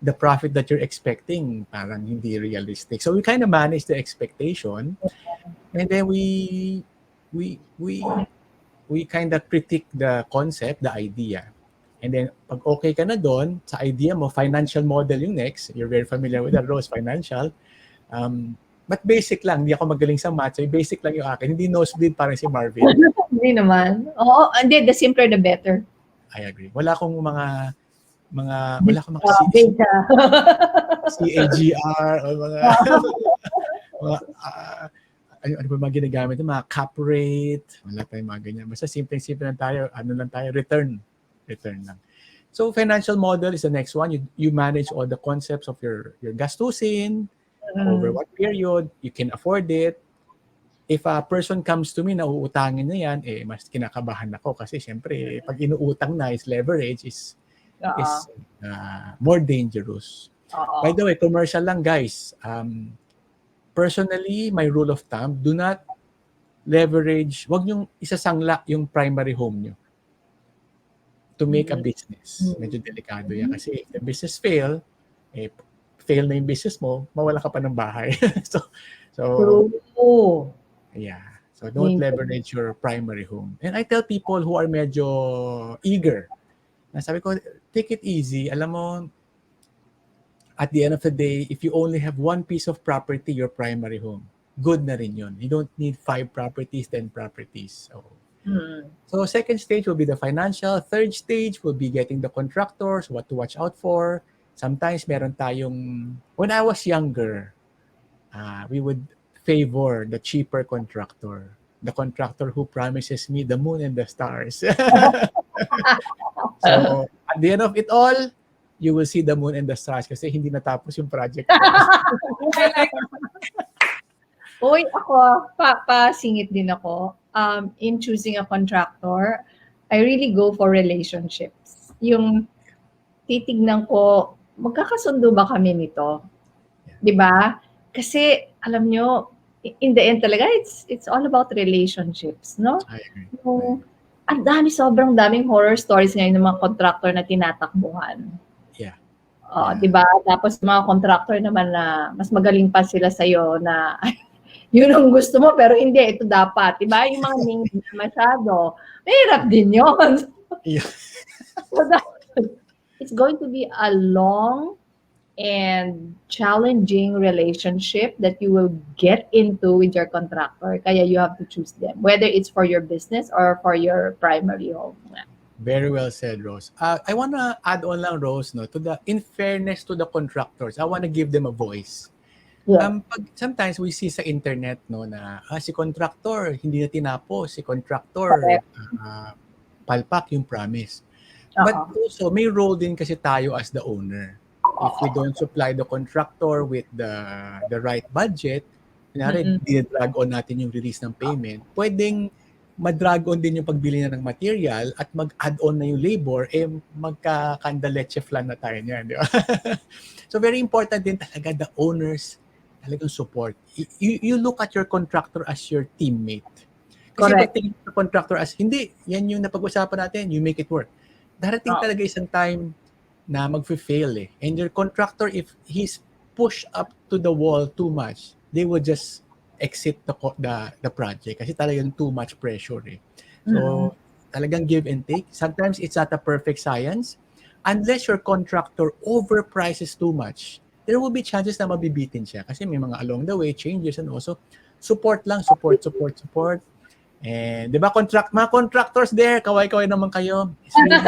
The profit that you're expecting, parang hindi realistic. So we kind of manage the expectation, and then we kind of critique the concept, the idea. And then, pag okay ka na doon, sa idea mo, financial model yung next. You're very familiar with the Rose Financial. But basic lang, hindi ako magaling sa math. So basic lang yung akin. Hindi nosebleed parang si Marvin. Hindi naman. Oo, hindi. The simpler, the better. I agree. Wala akong wala akong mga Beta. CAGR o mga ano ba mga ginagamit, mga cap rate, wala tayong mga ganyan. Basta simple lang tayo, return lang. So financial model is the next one. You manage all the concepts of your gastusin, over what period, you can afford it. If a person comes to me na uutangin na yan, mas kinakabahan ako kasi syempre, pag inuutang na is leverage is more dangerous. By the way, commercial lang guys. Personally, my rule of thumb, do not leverage, wag niyong isasangla yung primary home niyo to make a business. Medyo delikado yan kasi if the business fail na yung business mo, mawala ka pa ng bahay. so True. yeah. So don't leverage your primary home. And I tell people who are medyo eager, na sabi ko, take it easy. Alam mo, at the end of the day, if you only have one piece of property, your primary home, good na rin yun. You don't need 5 properties, 10 properties. So second stage will be the financial. Third stage will be getting the contractors, what to watch out for. Sometimes meron tayong, when I was younger, we would favor the cheaper contractor. The contractor who promises me the moon and the stars. So at the end of it all, you will see the moon and the stars kasi hindi natapos yung project ko. Uy, ako, pasingit din ako. In choosing a contractor, I really go for relationships. Yung titignan ko, magkakasundo ba kami nito? 'Di ba? Kasi alam nyo, in the end talaga, it's all about relationships, no? I agree. Yung, sobrang daming horror stories ngayon ng mga contractor na tinatakbuhan. Yeah. 'Di ba? Tapos mga contractor naman na mas magaling pa sila sa iyo na Yun ang gusto mo, pero hindi, ito dapat. Diba? Yung mga hindi na masyado, mahirap din yun. Yeah. So it's going to be a long and challenging relationship that you will get into with your contractor. Kaya you have to choose them, whether it's for your business or for your primary home. Very well said, Rose. I wanna add on lang, Rose, no, to the in fairness to the contractors, I wanna give them a voice. Yeah. Sometimes we see sa internet, no, na si contractor hindi na tinapos, si contractor Correct. palpak yung promise. But Oo. also may role din kasi tayo as the owner. If we don't supply the contractor with the right budget, kunyari, Mm-mm. drag on natin yung release ng payment, pwedeng madrag on din yung pagbili na ng material at mag-add on na yung labor, magka-kandaleche flan na tayo niyan, di ba? So very important din talaga the owners talagang support. You look at your contractor as your teammate. Kasi pag Correct. tingin sa contractor as, hindi, yan yung napag-usapan natin, you make it work. Darating talaga isang time na mag-fail eh. And your contractor, if he's pushed up to the wall too much, they will just exit the project kasi talagang too much pressure eh. So, talagang give and take. Sometimes it's not a perfect science. Unless your contractor overprices too much, there will be chances na mabibitin siya kasi may mga along the way changes and also support lang, support. And 'di ba mga contractors there, kaway-kaway naman kayo. It's really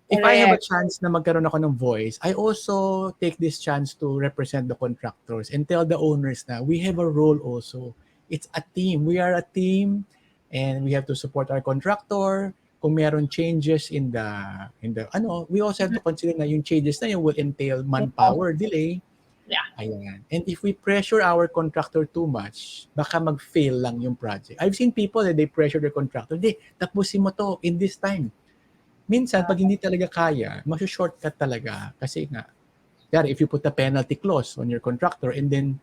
if I have a chance na magkaroon ako ng voice, I also take this chance to represent the contractors and tell the owners na we have a role also. It's a team. We are a team and we have to support our contractor. Kung meron changes in the we also have to consider na yung changes na yun will entail manpower delay. Yeah. Ayan. And if we pressure our contractor too much, baka mag-fail lang yung project. I've seen people that they pressure their contractor, "Di, tapusin mo to in this time." Minsan, pag hindi talaga kaya, shortcut talaga. Kasi nga, if you put a penalty clause on your contractor and then,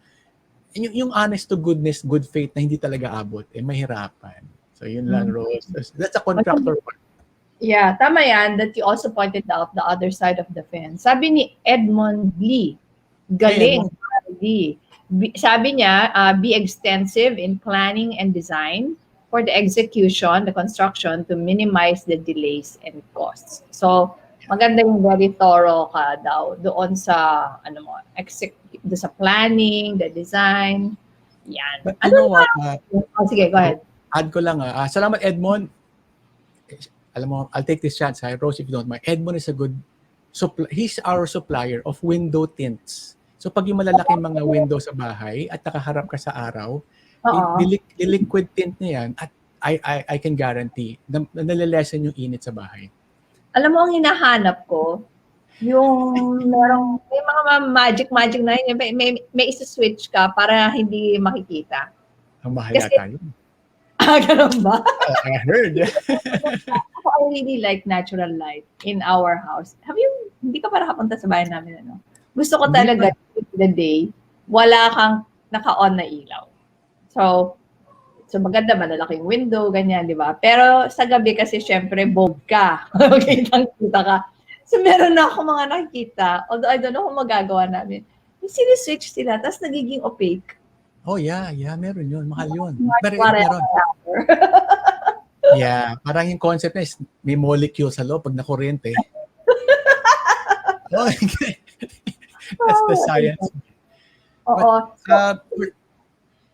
yung honest to goodness, good faith na hindi talaga abot, mahirapan. So, yun lang, Rose. That's a contractor part. Yeah, tama yan that you also pointed out the other side of the fence. Sabi ni Edmond Lee, galing, Lee. Sabi niya, be extensive in planning and design for the execution, the construction, to minimize the delays and costs. So, maganda yung very thorough ka daw doon sa, doon sa planning, the design. Yan. But you know what? Sige, go ahead. Add ko lang, salamat Edmond. Alam mo, I'll take this chance, Rose, if you don't mind. Edmond is a good, he's our supplier of window tints. So pag yung malalaking mga window sa bahay at nakaharap ka sa araw, the liquid tint niya yan at I can guarantee na nalilesen yung init sa bahay. Alam mo, ang hinahanap ko, yung may mga magic na yun, may isa-switch ka para hindi makikita. Ang mahal yata yun. Ganun ba? I heard. I really like natural light in our house. Hindi ka pa nakapunta sa bahay namin, ano? Gusto ko talaga the day, wala kang naka-on na ilaw. So maganda, malalaking window, ganyan, di ba? Pero sa gabi kasi, syempre, bulb ka. Kitang-kita ka. So meron na ako mga nakikita, although I don't know kung magagawa namin. Siniswitch sila, tapos nagiging opaque. Oh, yeah, meron yun. Mahal yun. Meron. Yeah, parang yung concept na is may molecule sa loob pag nakuryente. Oh, that's the science. Oo.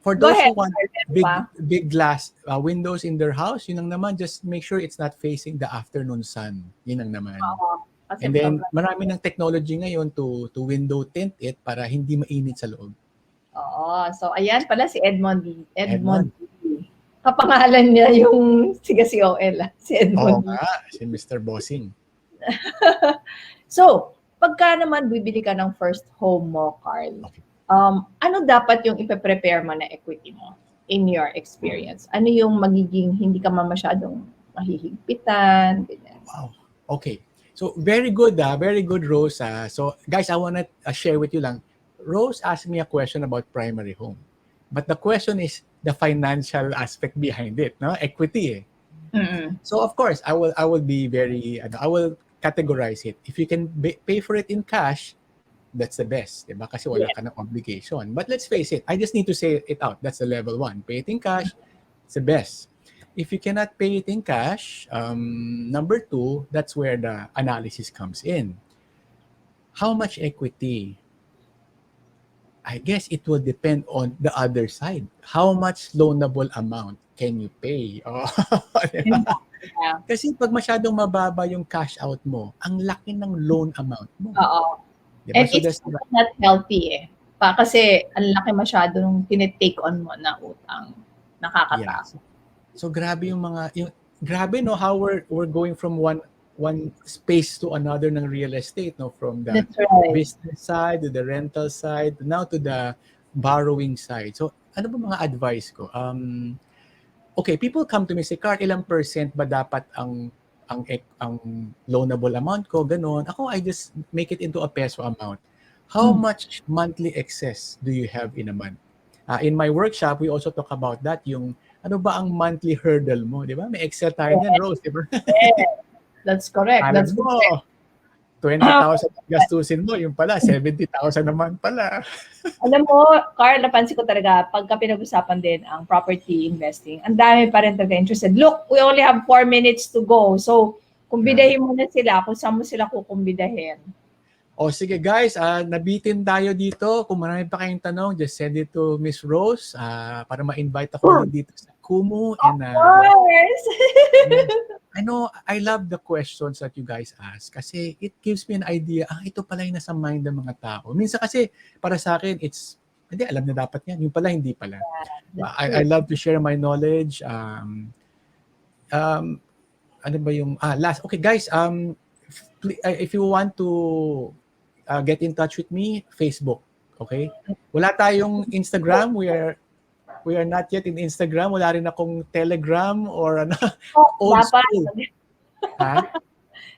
For those who want big glass windows in their house, yun ang naman, just make sure it's not facing the afternoon sun. Yun ang naman. And then, marami ng technology ngayon to window tint it para hindi mainit sa loob. Oo. So, ayan pala si Edmond. Kapangalan niya yung COL. Si Edmond. Oo nga, si Mr. Bossing. So, pagka naman bibili ka ng first home mo, Carl, ano dapat yung ipe-prepare mo na equity mo in your experience? Ano yung magiging hindi ka masyadong mahihigpitan? Wow. Okay. So, very good, Rose. So, guys, I wanna share with you lang. Rose asked me a question about primary home. But the question is the financial aspect behind it, no? Equity. So, of course, I will be very, I will categorize it. If you can pay for it in cash, that's the best, di ba? Kasi wala ka ng obligation. But let's face it, I just need to say it out. That's the level 1. Pay it in cash, it's the best. If you cannot pay it in cash, number 2, that's where the analysis comes in. How much equity? I guess it will depend on the other side. How much loanable amount can you pay? Oh, diba? Yeah. Kasi pag masyadong mababa yung cash out mo, ang laki ng loan amount mo. Oo. Diba? And So it's not healthy eh. Kasi ang laki masyado nung tinitake on mo na utang. Nakakatakot. So grabe yung grabe no how we're going from one space to another ng real estate, no, from the That's right. business side to the rental side now to the borrowing side. So ano ba mga advice ko? Okay, people come to me say, "Carl, ilang percent ba dapat ang loanable amount ko?" Ganon. Ako, I just make it into a peso amount. How much monthly excess do you have in a month? In my workshop, we also talk about that, yung ano ba ang monthly hurdle mo, di ba? May Excel tayo din, Rose, di ba? Yeah. That's correct. That's correct. 20,000 gastusin mo, yung pala, 70,000 naman pala. Alam mo, Carl, napansin ko talaga, pagka pinag-usapan din ang property investing, ang dami pa rin talaga interested. Look, we only have 4 minutes to go. So, kumbidahin mo na sila kung saan mo sila kukumbidahin. O sige guys, nabitin tayo dito. Kung marami pa kayong tanong, just send it to Miss Rose para ma-invite ako din dito sa Kumu. And, Of course! I know, I love the questions that you guys ask kasi it gives me an idea, ito pala yung nasa mind ng mga tao. Minsan kasi, para sa akin, hindi, alam na dapat yan. Yung pala, hindi pala. I love to share my knowledge. Ano ba yung, last, okay guys, if you want to get in touch with me, Facebook, okay? Wala tayong Instagram, we are not yet in Instagram. Wala rin akong Telegram or old school. Ha?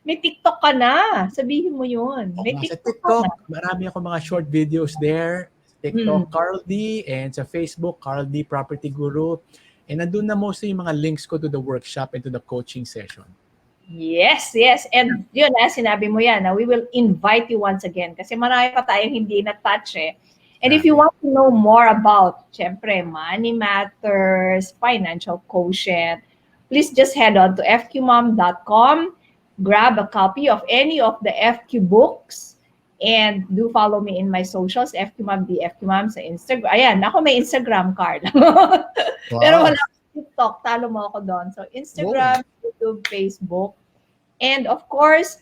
May TikTok ka na. Sabihin mo yun. May Sa TikTok, marami akong mga short videos there. TikTok, Carl D. And sa Facebook, Carl D. Property Guru. And nandun na mostly yung mga links ko to the workshop and to the coaching session. Yes. And yun, sinabi mo yan. We will invite you once again kasi marami pa tayong hindi na-touch eh. And if you want to know more about, syempre, money matters, financial quotient, please just head on to fqmom.com, grab a copy of any of the FQ books, and do follow me in my socials, FQMom, FQMom sa Instagram. Ayan, ako may Instagram card. Pero wala akong TikTok, talo mo ako doon. So Instagram, YouTube, Facebook. And of course,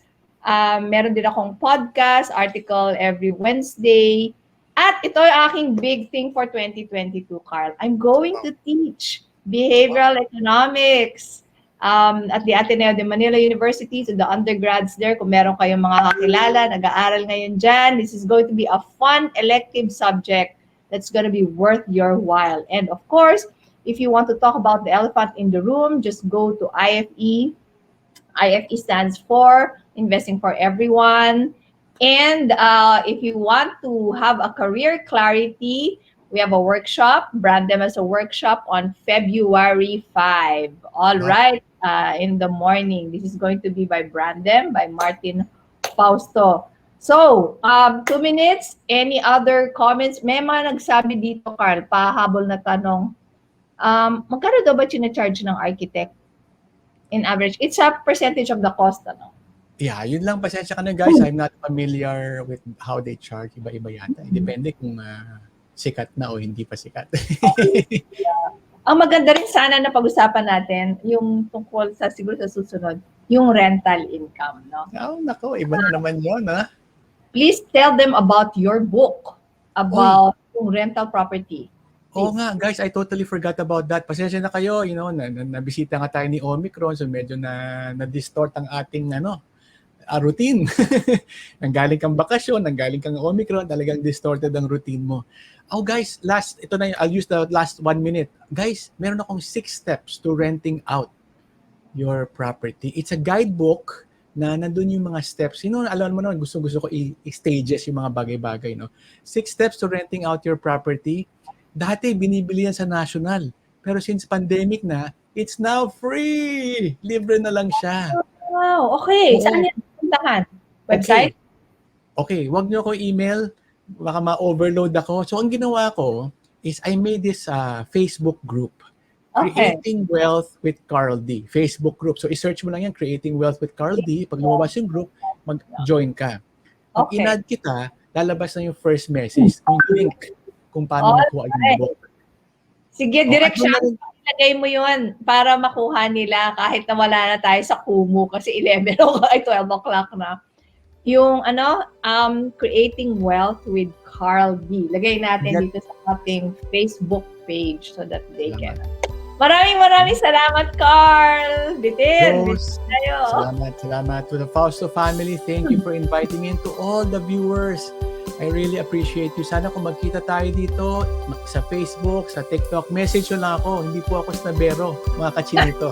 meron din akong podcast, article every Wednesday. At ito yung aking big thing for 2022, Carl. I'm going to teach behavioral economics at the Ateneo de Manila University, to the undergrads there. Kung meron kayong mga kakilala, nag-aaral ngayon dyan, this is going to be a fun elective subject that's going to be worth your while. And of course, if you want to talk about the elephant in the room, just go to IFE. IFE stands for Investing for Everyone. And if you want to have a career clarity, we have a workshop, brand them as a workshop on February 5. All right, in the morning. This is going to be by Brandem, by Martin Fausto. So, 2 minutes. Any other comments? May mga nagsabi dito, Carl, pahabol na tanong. Magkano daw ba charge ng architect in average? It's a percentage of the cost, ano? Yeah, yun lang. Pasensya ka na guys. I'm not familiar with how they charge. Iba-iba yata. Depende kung sikat na o hindi pa sikat. Ang maganda rin sana na pag-usapan natin, yung tungkol sa, siguro sa susunod, yung rental income, no? Oh, nako. Iba na naman yun, ha? Please tell them about your book, about yung rental property. Oo nga, guys, I totally forgot about that. Pasensya na kayo, nabisita nga tayo ni Omicron, so medyo na-distort ang ating routine. Nanggaling kang bakasyon, nanggaling kang Omicron, talagang distorted ang routine mo. Oh guys, I'll use the last 1 minute. Guys, meron akong 6 steps to renting out your property. It's a guidebook na nandun yung mga steps. Alam mo naman, gusto ko i-stages yung mga bagay-bagay, no? 6 steps to renting out your property. Dati, binibili yan sa national. Pero since pandemic na, it's now free! Libre na lang siya. Wow, okay. Saan yan puntahan? Website? okay, wag niyo ako email, baka ma-overload ako. So, ang ginawa ko is I made this Facebook group. Okay. Creating Wealth with Carl D. Facebook group. So, i-search mo lang yan, Creating Wealth with Carl D. Pag lumabas yung group, mag-join ka. Pag Okay. inad kita, lalabas na yung first message, yung link kung paano makuha yung book. Sige, Oh, at direksyon. doon na rin- Ilagay mo yun para makuha nila kahit na wala na tayo sa Kumu kasi 11 o 12 o'clock na. Yung Creating Wealth with Carl D. Lagay natin Yes. dito sa ating Facebook page so that they can. Maraming salamat, Carl. Bitin Rose, tayo. salamat to the Fausto family. Thank you for inviting me, and to all the viewers. I really appreciate you. Sana kung magkita tayo dito sa Facebook, sa TikTok, message nyo lang ako. Hindi po ako snabero, mga kachinito.